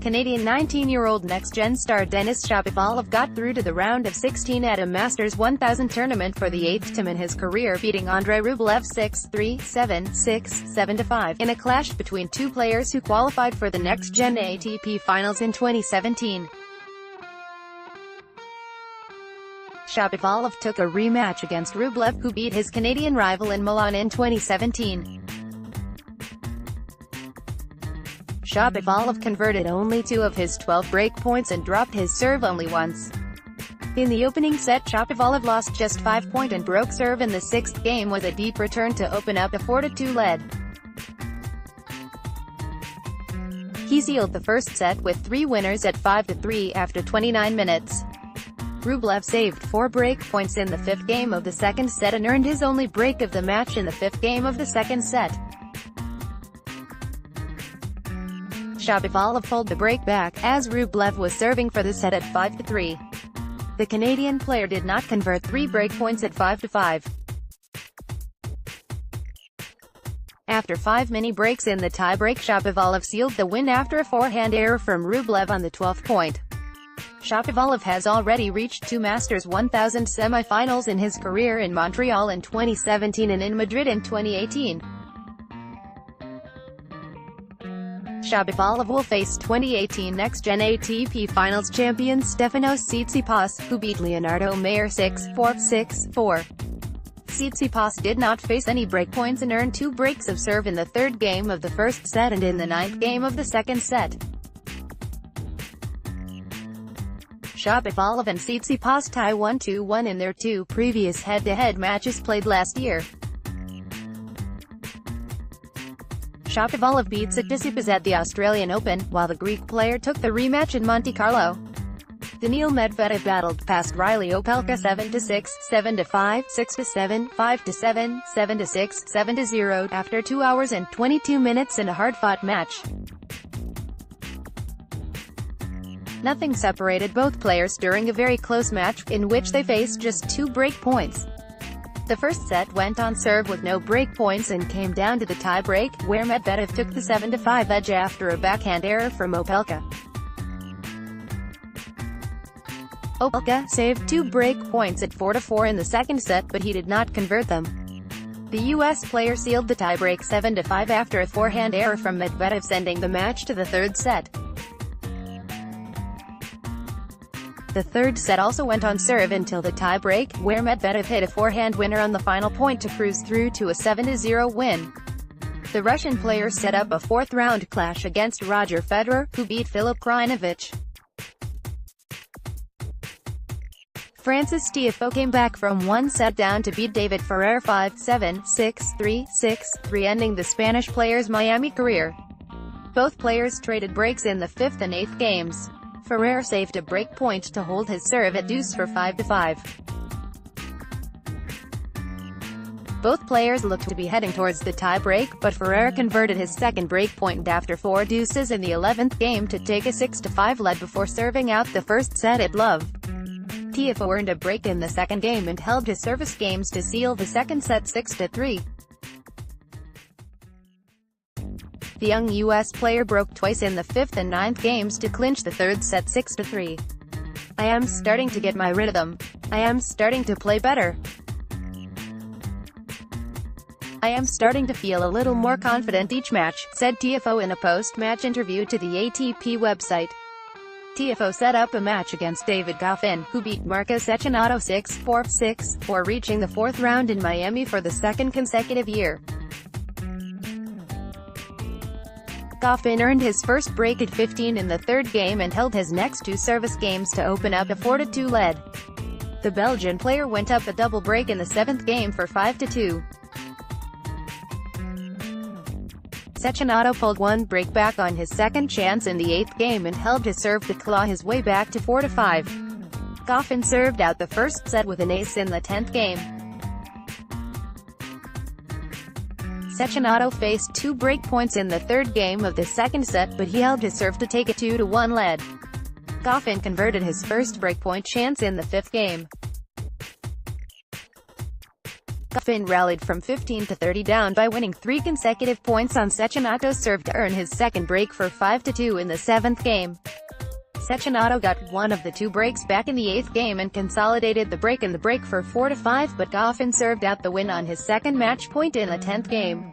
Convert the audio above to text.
Canadian 19-year-old next-gen star Denis Shapovalov got through to the round of 16 at a Masters 1000 tournament for the 8th time in his career, beating Andrey Rublev 6-3, 7-6, 7-5, in a clash between two players who qualified for the Next Gen ATP Finals in 2017. Shapovalov took a rematch against Rublev, who beat his Canadian rival in Milan in 2017. Shapovalov converted only 2 of his 12 break points and dropped his serve only once. In the opening set, Shapovalov lost just 5 points and broke serve in the 6th game with a deep return to open up a 4-2 lead. He sealed the first set with 3 winners at 5-3 after 29 minutes. Rublev saved 4 break points in the 5th game of the 2nd set and earned his only break of the match in the 5th game of the 2nd set. Shapovalov pulled the break back, as Rublev was serving for the set at 5-3. The Canadian player did not convert 3 break points at 5-5. After 5 mini breaks in the tie-break, Shapovalov sealed the win after a forehand error from Rublev on the 12th point. Shapovalov has already reached 2 Masters 1000 semi-finals in his career, in Montreal in 2017 and in Madrid in 2018. Shapovalov will face 2018 Next Gen ATP Finals champion Stefanos Tsitsipas, who beat Leonardo Mayer 6-4, 6-4. Tsitsipas did not face any breakpoints and earned 2 breaks of serve in the 3rd game of the 1st set and in the 9th game of the 2nd set. Shapovalov and Tsitsipas tie 1-1 in their 2 previous head-to-head matches played last year. Shapovalov beat Tsitsipas at the Australian Open, while the Greek player took the rematch in Monte Carlo. Daniil Medvedev battled past Riley Opelka 7-6, 7-5, 6-7, 5-7, 7-6, 7-0 after 2 hours and 22 minutes in a hard-fought match. Nothing separated both players during a very close match, in which they faced just 2 break points. The first set went on serve with no break points and came down to the tie-break, where Medvedev took the 7-5 edge after a backhand error from Opelka. Opelka saved 2 break points at 4-4 in the 2nd set, but he did not convert them. The U.S. player sealed the tie-break 7-5 after a forehand error from Medvedev, sending the match to the 3rd set. The 3rd set also went on serve until the tie-break, where Medvedev hit a forehand winner on the final point to cruise through to a 7-0 win. The Russian player set up a 4th-round clash against Roger Federer, who beat Filip Krajinovic. Francis Tiafoe came back from 1 set down to beat David Ferrer 5-7, 6-3, 6-3, ending the Spanish player's Miami career. Both players traded breaks in the 5th and 8th games. Ferrer saved a break point to hold his serve at deuce for 5-5. Both players looked to be heading towards the tie-break, but Ferrer converted his 2nd break point after 4 deuces in the 11th game to take a 6-5 lead before serving out the 1st set at love. Tiafoe earned a break in the 2nd game and held his service games to seal the 2nd set 6-3. The young U.S. player broke twice in the 5th and 9th games to clinch the 3rd set 6-3. "I am starting to get my rhythm. I am starting to play better. I am starting to feel a little more confident each match," said Tiafoe in a post-match interview to the ATP website. Tiafoe set up a match against David Goffin, who beat Marcus Cecchinato 6-4, 6-4, reaching the 4th round in Miami for the 2nd consecutive year. Goffin earned his first break at 15 in the 3rd game and held his next 2 service games to open up a 4-2 lead. The Belgian player went up a double break in the 7th game for 5-2. Cecchinato pulled 1 break back on his 2nd chance in the 8th game and held his serve to claw his way back to 4-5. Goffin served out the 1st set with an ace in the 10th game. Cecchinato faced 2 break points in the 3rd game of the 2nd set, but he held his serve to take a 2-1 lead. Goffin converted his first breakpoint chance in the 5th game. Goffin rallied from 15 to 30 down by winning 3 consecutive points on Cecchinato serve to earn his second break for 5-2 in the 7th game. Cecchinato got one of the 2 breaks back in the 8th game and consolidated the break in the break for 4-5, but Goffin served out the win on his second match point in the 10th game.